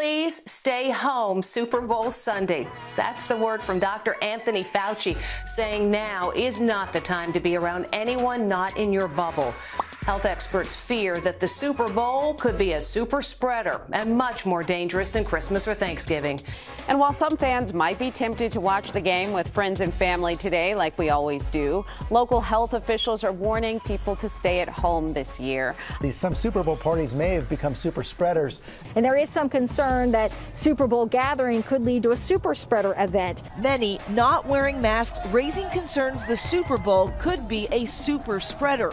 please stay home Super Bowl Sunday. That's the word from Dr. Anthony Fauci, saying now is not the time to be around anyone not in your bubble. Health experts fear that the Super Bowl could be a super spreader and much more dangerous than Christmas or Thanksgiving. And while some fans might be tempted to watch the game with friends and family today, like we always do, local health officials are warning people to stay at home this year. Some Super Bowl parties may have become super spreaders. And there is some concern that Super Bowl gathering could lead to a super spreader event. Many not wearing masks, raising concerns the Super Bowl could be a super spreader.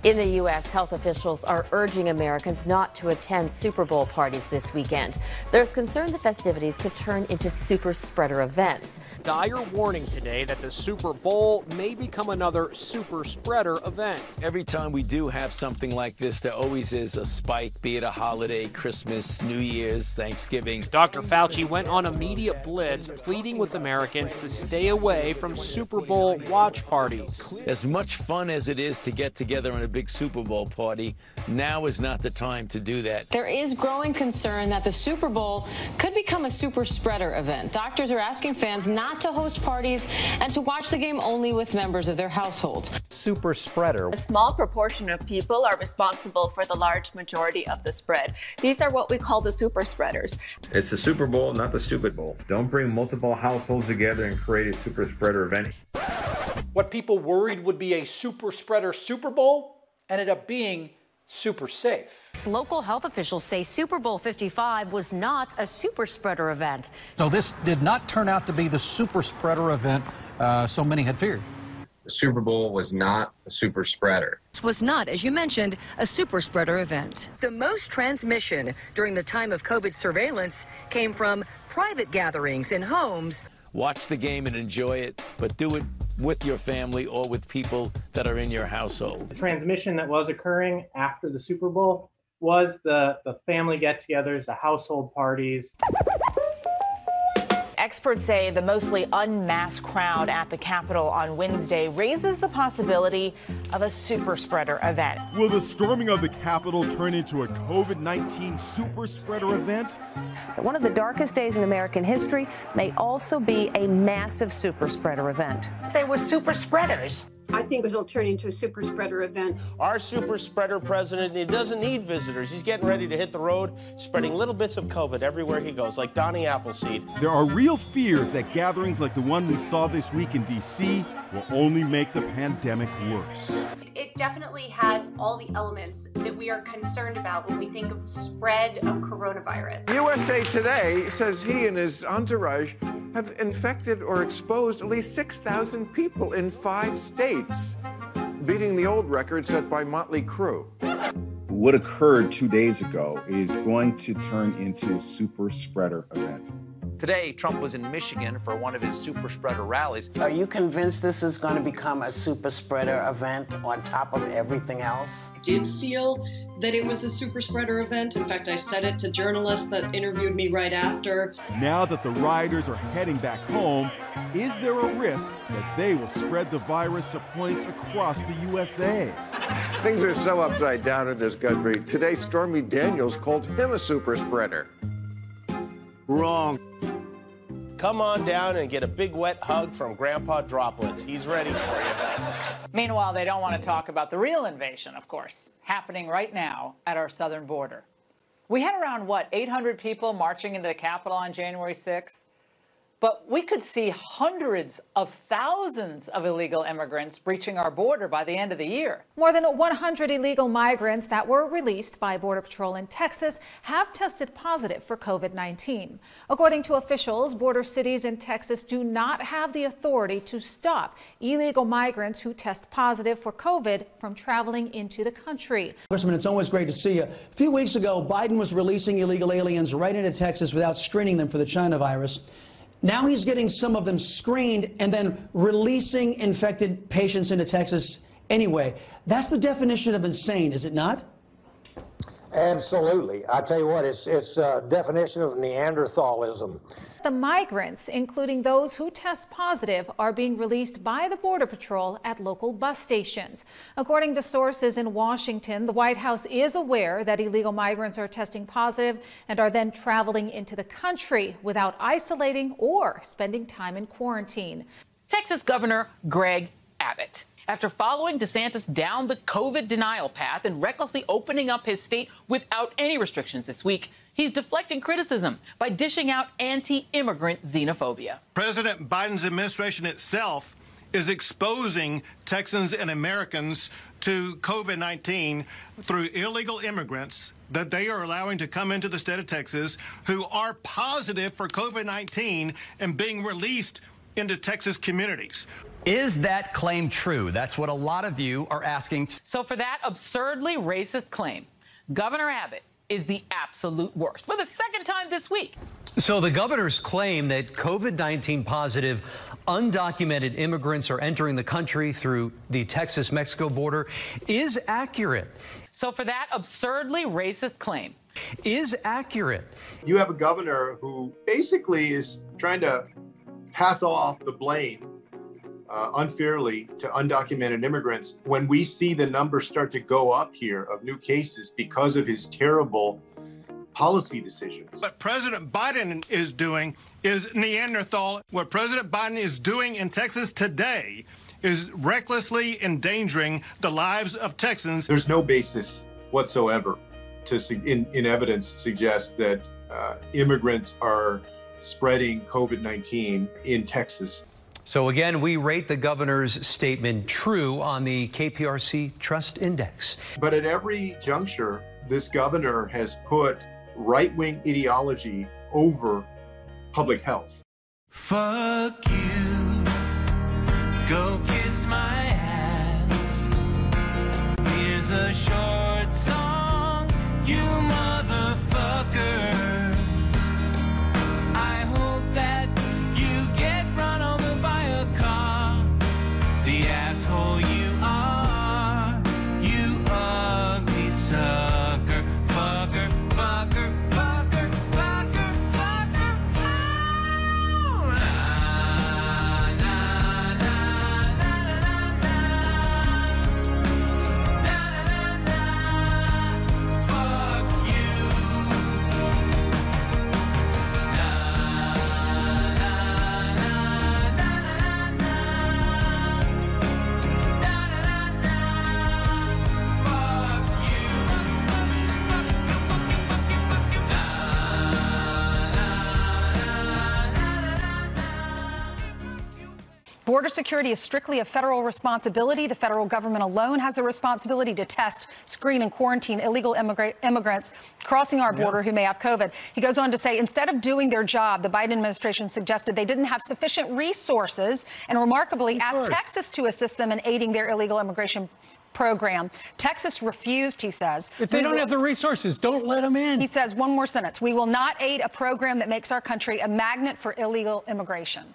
In the U.S., health officials are urging Americans not to attend Super Bowl parties this weekend. There's concern the festivities could turn into super spreader events. Dire warning today that the Super Bowl may become another super spreader event. Every time we do have something like this, there always is a spike, be it a holiday, Christmas, New Year's, Thanksgiving. Dr. Fauci went on a media blitz pleading with Americans to stay away from Super Bowl watch parties. As much fun as it is to get together on a big Super Bowl party, now is not the time to do that. There is growing concern that the Super Bowl could become a super spreader event. Doctors are asking fans not to host parties and to watch the game only with members of their households. Super spreader. A small proportion of people are responsible for the large majority of the spread. These are what we call the super spreaders. It's the Super Bowl, not the stupid bowl. Don't bring multiple households together and create a super spreader event. What people worried would be a super spreader Super Bowl ended up being super safe. Local health officials say Super Bowl 55 was not a super spreader event. So this did not turn out to be the super spreader event so many had feared. The Super Bowl was not a super spreader. This was not, as you mentioned, a super spreader event. The most transmission during the time of COVID surveillance came from private gatherings in homes. Watch the game and enjoy it, but do it with your family or with people that are in your household. The transmission that was occurring after the Super Bowl was the family get-togethers, the household parties. Experts say the mostly unmasked crowd at the Capitol on Wednesday raises the possibility of a super spreader event. Will the storming of the Capitol turn into a COVID-19 super spreader event? One of the darkest days in American history may also be a massive super spreader event. They were super spreaders. I think it'll turn into a super spreader event. Our super spreader president, he doesn't need visitors. He's getting ready to hit the road, spreading little bits of COVID everywhere he goes, like Donny Appleseed. There are real fears that gatherings like the one we saw this week in D.C. will only make the pandemic worse. It definitely has all the elements that we are concerned about when we think of spread of coronavirus. USA Today says he and his entourage have infected or exposed at least 6,000 people in 5 states, beating the old record set by Motley Crue. What occurred 2 days ago is going to turn into a super spreader event. Today, Trump was in Michigan for one of his super spreader rallies. Are you convinced this is going to become a super spreader event on top of everything else? I did feel that it was a super spreader event. In fact, I said it to journalists that interviewed me right after. Now that the rioters are heading back home, is there a risk that they will spread the virus to points across the USA? Things are so upside down in this country. Today, Stormy Daniels called him a super spreader. Wrong. Come on down and get a big wet hug from Grandpa Droplets. He's ready for you. Meanwhile, they don't want to talk about the real invasion, of course, happening right now at our southern border. We had around, 800 people marching into the Capitol on January 6th? But we could see hundreds of thousands of illegal immigrants breaching our border by the end of the year. More than 100 illegal migrants that were released by Border Patrol in Texas have tested positive for COVID-19. According to officials, border cities in Texas do not have the authority to stop illegal migrants who test positive for COVID from traveling into the country. Congressman, it's always great to see you. A few weeks ago, Biden was releasing illegal aliens right into Texas without screening them for the China virus. Now he's getting some of them screened and then releasing infected patients into Texas anyway. That's the definition of insane, is it not? Absolutely. I tell you what, it's a definition of Neanderthalism. the migrants, including those who test positive, are being released by the Border Patrol at local bus stations. According to sources in Washington, the White House is aware that illegal migrants are testing positive and are then traveling into the country without isolating or spending time in quarantine. Texas Governor Greg Abbott, after following DeSantis down the COVID denial path and recklessly opening up his state without any restrictions this week, he's deflecting criticism by dishing out anti-immigrant xenophobia. President Biden's administration itself is exposing Texans and Americans to COVID-19 through illegal immigrants that they are allowing to come into the state of Texas who are positive for COVID-19 and being released into Texas communities. Is that claim true? That's what a lot of you are asking. So for that absurdly racist claim, Governor Abbott is the absolute worst for the second time this week. So the governor's claim that COVID-19 positive undocumented immigrants are entering the country through the Texas-Mexico border is accurate. So for that absurdly racist claim is accurate. You have a governor who basically is trying to pass off the blame unfairly to undocumented immigrants when we see the numbers start to go up here of new cases because of his terrible policy decisions. What President Biden is doing is Neanderthal. What President Biden is doing in Texas today is recklessly endangering the lives of Texans. There's no basis whatsoever in evidence to suggest that immigrants are spreading COVID-19 in Texas. So again, we rate the governor's statement true on the KPRC Trust Index. But at every juncture, this governor has put right-wing ideology over public health. Fuck you, go kiss my ass. Here's a short song, you motherfuckers. I hope that you get run over by a car. The asshole you are, you ugly sucker, fucker, fucker, fucker, fucker, fucker. Oh, na, na, na, na, na, na, na, na, fuck you. Na, na, na, na, na, Border security is strictly a federal responsibility. The federal government alone has the responsibility to test, screen, and quarantine illegal immigrants crossing our border who may have COVID. He goes on to say, instead of doing their job, the Biden administration suggested they didn't have sufficient resources and remarkably asked Texas to assist them in aiding their illegal immigration program. Texas refused, he says. If they don't have the resources, don't let them in. He says, one more sentence, we will not aid a program that makes our country a magnet for illegal immigration.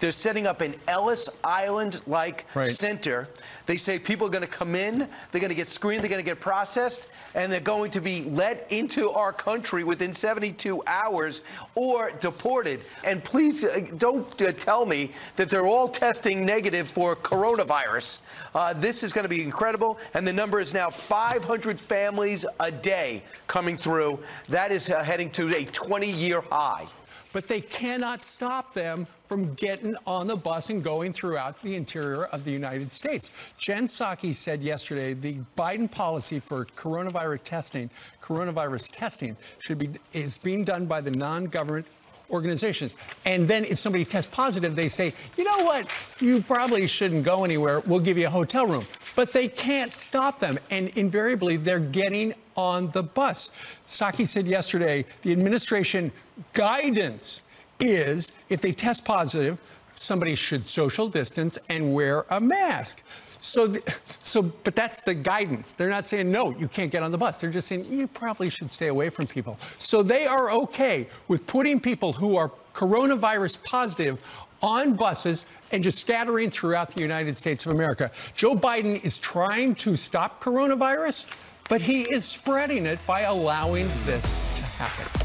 They're setting up an Ellis Island-like center. They say people are going to come in, they're going to get screened, they're going to get processed, and they're going to be let into our country within 72 hours or deported. And please don't tell me that they're all testing negative for coronavirus. This is going to be incredible, and the number is now 500 families a day coming through. That is heading to a 20-year high. But they cannot stop them from getting on the bus and going throughout the interior of the United States. Jen Psaki said yesterday the Biden policy for coronavirus testing is being done by the non-government organizations. And then if somebody tests positive, they say, you know what, you probably shouldn't go anywhere. We'll give you a hotel room. But they can't stop them. And invariably, they're getting on the bus. Psaki said yesterday, the administration guidance is if they test positive, somebody should social distance and wear a mask. But that's the guidance. They're not saying, no, you can't get on the bus. They're just saying, you probably should stay away from people. So they are okay with putting people who are coronavirus positive on buses and just scattering throughout the United States of America. Joe Biden is trying to stop coronavirus, but he is spreading it by allowing this to happen.